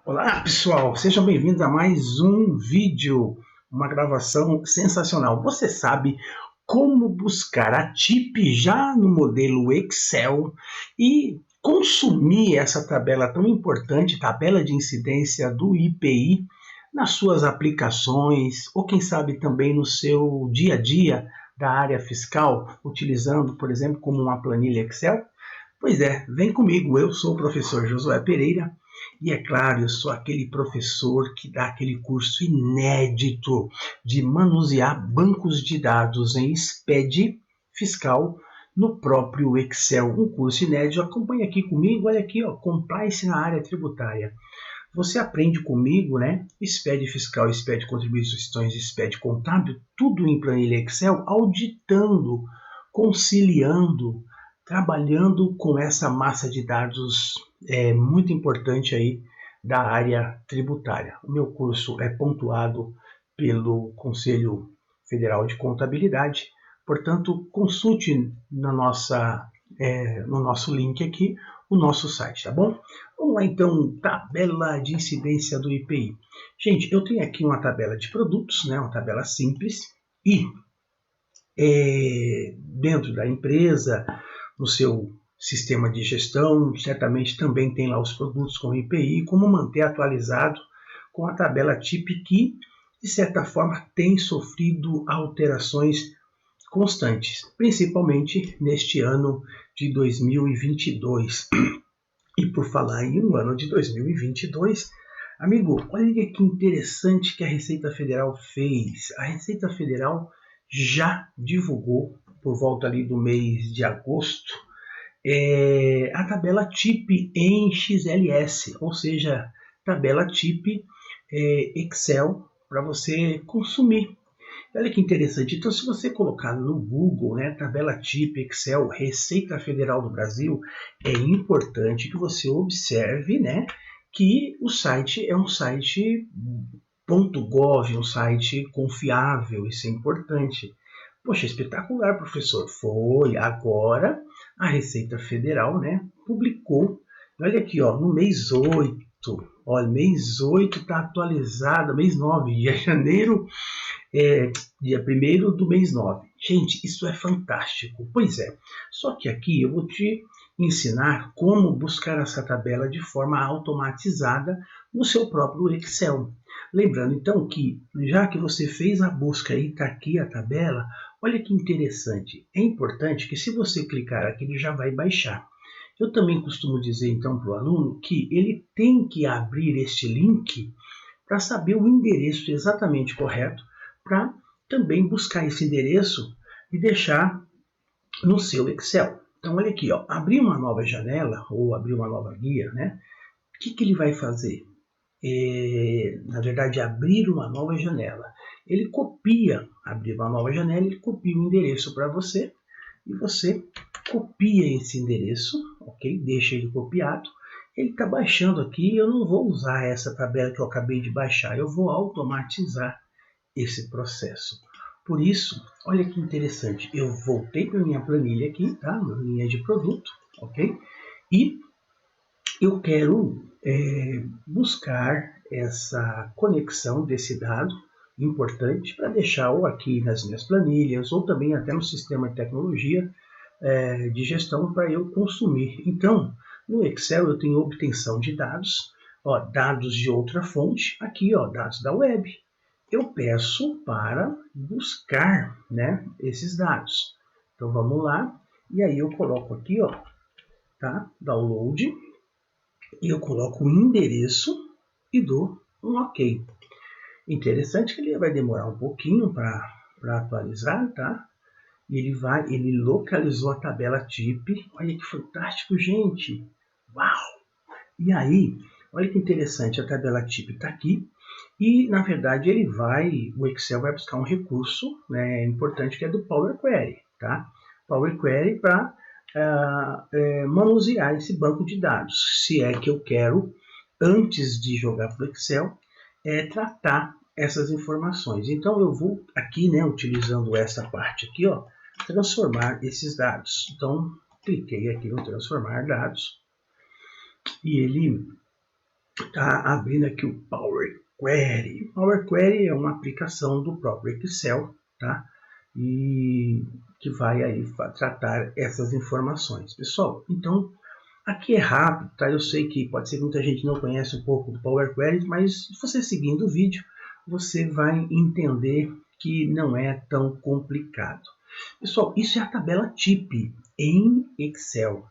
Olá pessoal, sejam bem-vindos a mais um vídeo, uma gravação sensacional. Você sabe como buscar a TIP já no modelo Excel e consumir essa tabela tão importante, tabela de incidência do IPI, nas suas aplicações ou quem sabe também no seu dia a dia da área fiscal, utilizando, por exemplo, como uma planilha Excel? Pois é, vem comigo, eu sou o professor Josué Pereira e é claro, eu sou aquele professor que dá aquele curso inédito de manusear bancos de dados em SPED fiscal no próprio Excel. Um curso inédito, acompanha aqui comigo, olha aqui, ó, Compliance na área tributária. Você aprende comigo, né? SPED fiscal, SPED contribuições, SPED contábil, tudo em planilha Excel, auditando, conciliando, trabalhando com essa massa de dados muito importante aí da área tributária. O meu curso é pontuado pelo Conselho Federal de Contabilidade, portanto, consulte no nosso link aqui o nosso site, tá bom? Vamos lá então, tabela de incidência do IPI. Gente, eu tenho aqui uma tabela de produtos, né, uma tabela simples, e dentro da empresa, no seu sistema de gestão, certamente também tem lá os produtos com IPI, como manter atualizado com a tabela TIP que, de certa forma, tem sofrido alterações constantes, principalmente neste ano de 2022. E por falar em um ano de 2022, amigo, olha que interessante que a Receita Federal fez. A Receita Federal já divulgou, por volta ali do mês de agosto, a tabela TIP em XLS, ou seja, tabela TIP Excel para você consumir. Olha que interessante. Então, se você colocar no Google, né, tabela TIP Excel Receita Federal do Brasil, é importante que você observe, né, que o site é um site .gov, um site confiável, isso é importante. Poxa, espetacular, professor. Foi agora a Receita Federal, né, publicou. Olha aqui, ó, no mês 8. Olha, mês 8 está atualizado, mês 9, dia janeiro, dia 1º do mês 9. Gente, isso é fantástico. Pois é, só que aqui eu vou te ensinar como buscar essa tabela de forma automatizada no seu próprio Excel. Lembrando então que, já que você fez a busca e está aqui a tabela, olha que interessante. É importante que se você clicar aqui, ele já vai baixar. Eu também costumo dizer então para o aluno que ele tem que abrir este link para saber o endereço exatamente correto, para também buscar esse endereço e deixar no seu Excel. Então olha aqui, ó, abrir uma nova janela ou abrir uma nova guia, né? O que ele vai fazer? Na verdade, abrir uma nova janela. Ele copia, abrir uma nova janela, ele copia o endereço para você e você copia esse endereço, ok? Deixa ele copiado. Ele está baixando aqui, eu não vou usar essa tabela que eu acabei de baixar, eu vou automatizar esse processo. Por isso, olha que interessante, eu voltei para minha planilha aqui, tá? Minha linha de produto, ok? E eu quero buscar essa conexão desse dado importante para deixar ou aqui nas minhas planilhas ou também até no sistema de tecnologia de gestão para eu consumir. Então, no Excel eu tenho obtenção de dados, ó, dados de outra fonte, aqui ó, dados da web. Eu peço para buscar, né, esses dados. Então vamos lá, e aí eu coloco aqui, ó, tá, download, e eu coloco o endereço e dou um OK. Interessante que ele vai demorar um pouquinho para atualizar, tá? E ele localizou a tabela TIP. Olha que fantástico, gente! Uau! E aí, olha que interessante, a tabela TIP está aqui. E, na verdade, o Excel vai buscar um recurso, né, importante, que é do Power Query, tá? Power Query para manusear esse banco de dados. Se é que eu quero, antes de jogar para o Excel, tratar essas informações. Então, eu vou aqui, né, utilizando essa parte aqui, ó, transformar esses dados. Então, cliquei aqui no transformar dados e ele Tá abrindo aqui o Power Query. Power Query é uma aplicação do próprio Excel, tá? E que vai aí tratar essas informações. Pessoal, então aqui é rápido, tá? Eu sei que pode ser que muita gente não conhece um pouco do Power Query, mas se você seguindo o vídeo, você vai entender que não é tão complicado. Pessoal, isso é a tabela TIP em Excel.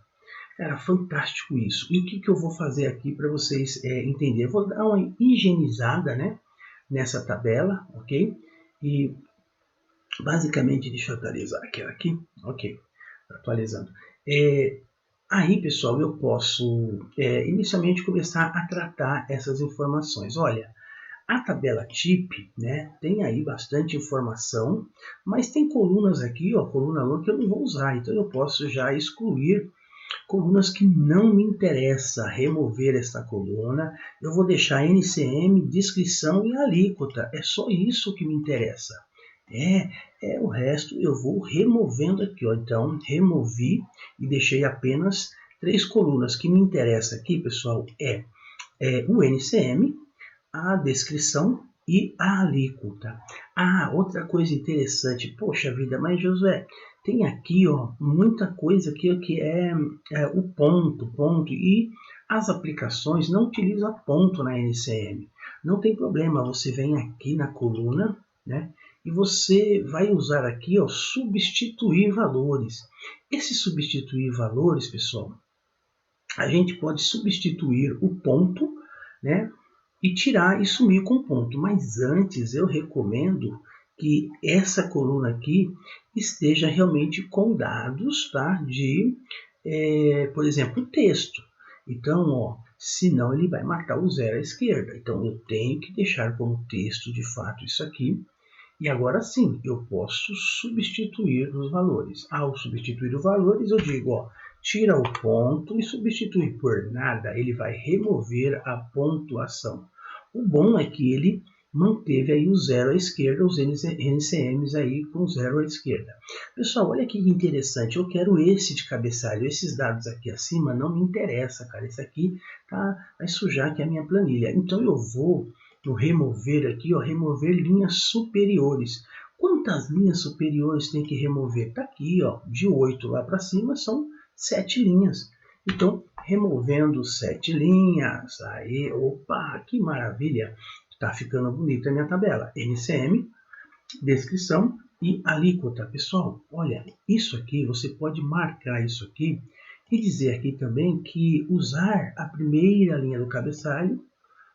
Cara, fantástico isso. E o que eu vou fazer aqui para vocês entenderem? Eu vou dar uma higienizada, né, nessa tabela, ok? E basicamente, deixa eu atualizar aqui, ok, atualizando. Aí, pessoal, eu posso inicialmente começar a tratar essas informações. Olha, a tabela TIP, né, tem aí bastante informação, mas tem colunas aqui, ó, coluna 1 que eu não vou usar, então eu posso já excluir colunas que não me interessa, remover esta coluna. Eu vou deixar NCM, descrição e alíquota. É só isso que me interessa. O resto eu vou removendo aqui, ó. Então, removi e deixei apenas 3 colunas. O que me interessa aqui, pessoal, é o NCM, a descrição e a alíquota. Outra coisa interessante, poxa vida, mas Josué, tem aqui ó, muita coisa aqui que é o ponto, e as aplicações não utilizam ponto na NCM. Não tem problema, você vem aqui na coluna, né, e você vai usar aqui ó, substituir valores. Esse substituir valores, pessoal, a gente pode substituir o ponto, né, e tirar e sumir com ponto. Mas antes eu recomendo que essa coluna aqui esteja realmente com dados, tá, de, por exemplo, texto. Então, ó, senão ele vai marcar o zero à esquerda. Então eu tenho que deixar como texto de fato isso aqui. E agora sim, eu posso substituir os valores. Ao substituir os valores, eu digo, ó, tira o ponto e substitui por nada, ele vai remover a pontuação. O bom é que ele manteve aí o zero à esquerda, os NCMs aí com zero à esquerda. Pessoal, olha que interessante, eu quero esse de cabeçalho, esses dados aqui acima não me interessa, cara, esse aqui vai sujar aqui a minha planilha. Então eu vou no remover aqui, ó, remover linhas superiores. Quantas linhas superiores tem que remover? Tá aqui, ó, de 8 lá para cima são 7 linhas. Então, removendo 7 linhas, aí, opa, que maravilha! Tá ficando bonita a minha tabela. NCM, descrição e alíquota. Pessoal, olha, isso aqui, você pode marcar isso aqui e dizer aqui também que usar a primeira linha do cabeçalho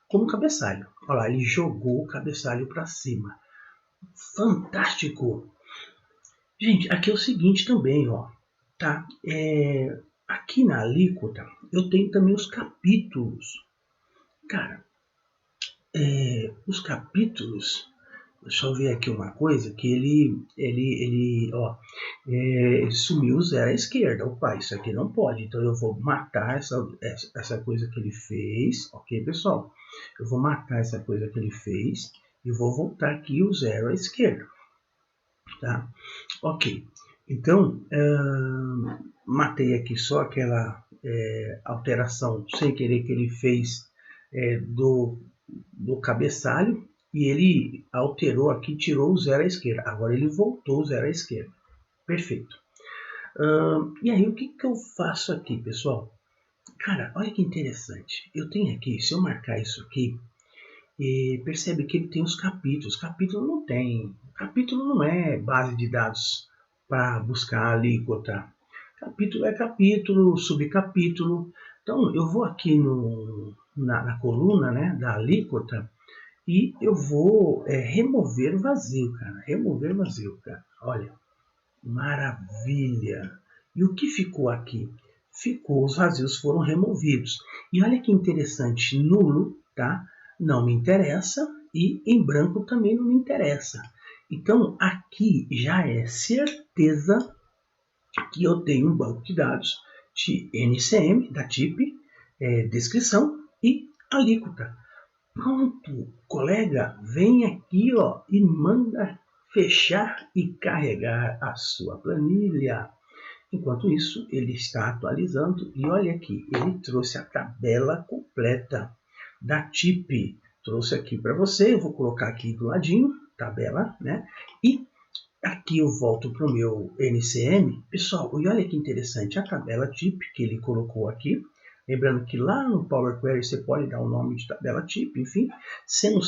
como cabeçalho. Olha lá, ele jogou o cabeçalho para cima. Fantástico! Gente, aqui é o seguinte também, ó, tá? Aqui na alíquota eu tenho também os capítulos. Cara, os capítulos, deixa eu ver aqui uma coisa, que ele sumiu o zero à esquerda. Opa, isso aqui não pode, então eu vou matar essa coisa que ele fez, ok, pessoal? Eu vou matar essa coisa que ele fez e vou voltar aqui o zero à esquerda, tá? Ok, então matei aqui só aquela alteração sem querer que ele fez do cabeçalho, e ele alterou aqui, tirou o zero à esquerda. Agora ele voltou o zero à esquerda. Perfeito. E aí o que eu faço aqui, pessoal? Cara, olha que interessante. Eu tenho aqui, se eu marcar isso aqui, percebe que ele tem os capítulos. Capítulo não tem. Capítulo não é base de dados para buscar a alíquota. Capítulo é capítulo, subcapítulo. Então eu vou aqui na coluna, né, da alíquota, e eu vou remover vazio, cara. Remover vazio, cara. Olha, maravilha. E o que ficou aqui? Ficou, os vazios foram removidos. E olha que interessante, nulo, tá? Não me interessa, e em branco também não me interessa. Então, aqui já é certeza que eu tenho um banco de dados de NCM, da TIP, descrição e alíquota. Pronto, colega, vem aqui ó, e manda fechar e carregar a sua planilha. Enquanto isso, ele está atualizando e olha aqui, ele trouxe a tabela completa da TIP. Trouxe aqui para você, eu vou colocar aqui do ladinho, tabela, né? E aqui eu volto para o meu NCM. Pessoal, e olha que interessante, a tabela TIP que ele colocou aqui. Lembrando que lá no Power Query você pode dar o nome de tabela TIP, enfim, sendo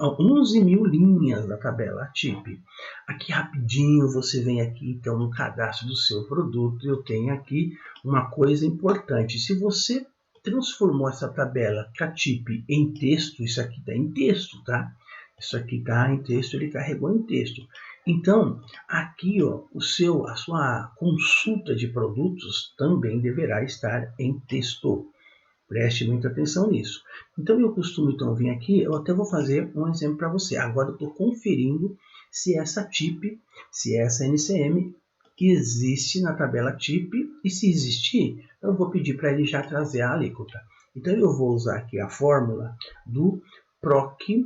11 mil linhas da tabela TIP. Aqui rapidinho você vem aqui então no cadastro do seu produto. Eu tenho aqui uma coisa importante. Se você transformou essa tabela TIP em texto, isso aqui está em texto, tá? Isso aqui está em texto, ele carregou em texto. Então, aqui ó, a sua consulta de produtos também deverá estar em texto. Preste muita atenção nisso. Então, eu costumo então vir aqui, eu até vou fazer um exemplo para você. Agora eu estou conferindo se essa TIP, se essa NCM existe na tabela TIP, e se existir, eu vou pedir para ele já trazer a alíquota. Então, eu vou usar aqui a fórmula do PROC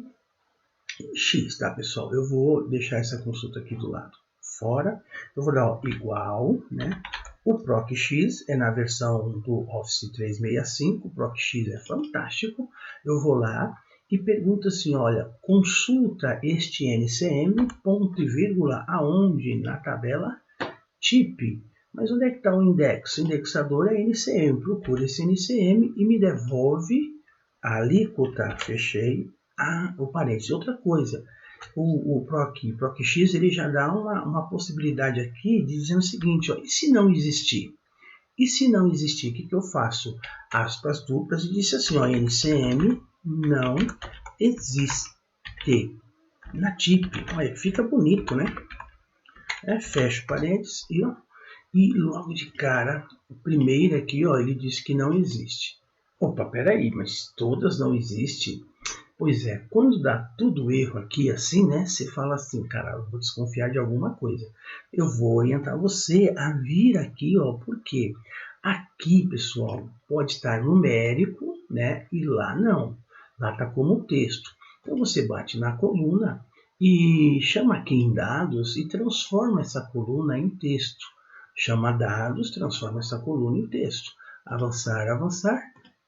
X, tá, pessoal? Eu vou deixar essa consulta aqui do lado fora. Eu vou dar igual, né? O PROC X é na versão do Office 365. O PROC X é fantástico. Eu vou lá e pergunto assim, olha, consulta este NCM, ponto e vírgula, aonde? Na tabela TIP. Mas onde é que está o indexo? O indexador é NCM. Procura esse NCM e me devolve a alíquota. Fechei o parênteses. Outra coisa, o PROC X ele já dá uma possibilidade aqui dizendo o seguinte, ó, e se não existir? E se não existir, o que eu faço? Aspas duplas e disse assim, ó, NCM não existe na TIP. Olha, fica bonito, né? Fecha o parênteses e logo de cara, o primeiro aqui, ó, ele diz que não existe. Opa, peraí, mas todas não existem? Pois é, quando dá tudo erro aqui assim, né, você fala assim, cara, eu vou desconfiar de alguma coisa. Eu vou orientar você a vir aqui, ó, porque aqui, pessoal, pode estar numérico, né, e lá não. Lá está como texto. Então você bate na coluna e chama aqui em dados e transforma essa coluna em texto. Chama dados, transforma essa coluna em texto. Avançar, avançar,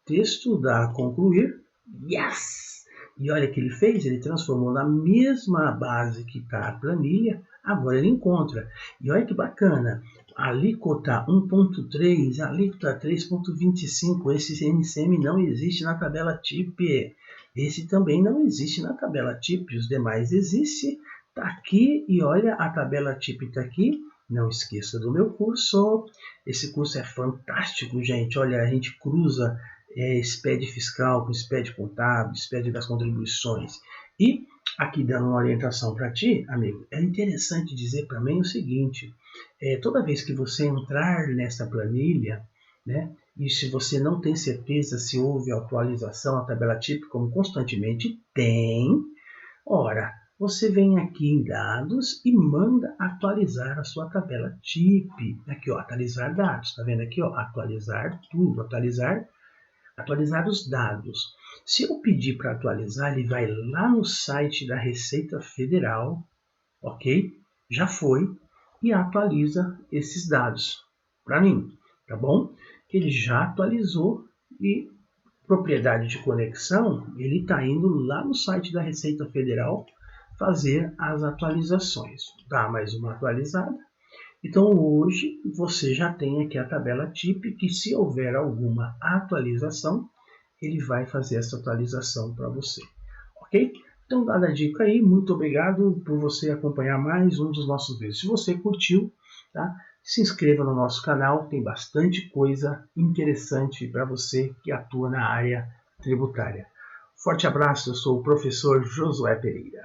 texto, dá a concluir, yes! E olha o que ele fez, ele transformou na mesma base que está a planilha, agora ele encontra. E olha que bacana, alíquota 1.3, alíquota 3.25, esse NCM não existe na tabela TIP. Esse também não existe na tabela TIP, os demais existem, está aqui, e olha, a tabela TIP está aqui. Não esqueça do meu curso, esse curso é fantástico, gente. Olha, a gente cruza SPED fiscal com SPED contábil, SPED das contribuições. E aqui dando uma orientação para ti, amigo, é interessante dizer para mim o seguinte, toda vez que você entrar nessa planilha, né, e se você não tem certeza se houve atualização à tabela TIP, como constantemente tem, ora, você vem aqui em dados e manda atualizar a sua tabela TIP. Aqui, ó, atualizar dados. Tá vendo aqui, ó, atualizar tudo, atualizar os dados. Se eu pedir para atualizar, ele vai lá no site da Receita Federal, ok? Já foi, e atualiza esses dados para mim, tá bom? Ele já atualizou e propriedade de conexão, ele está indo lá no site da Receita Federal fazer as atualizações. Dá mais uma atualizada. Então hoje você já tem aqui a tabela TIP, que se houver alguma atualização, ele vai fazer essa atualização para você. Ok? Então dada a dica aí, muito obrigado por você acompanhar mais um dos nossos vídeos. Se você curtiu, tá? Se inscreva no nosso canal, tem bastante coisa interessante para você que atua na área tributária. Forte abraço, eu sou o professor Josué Pereira.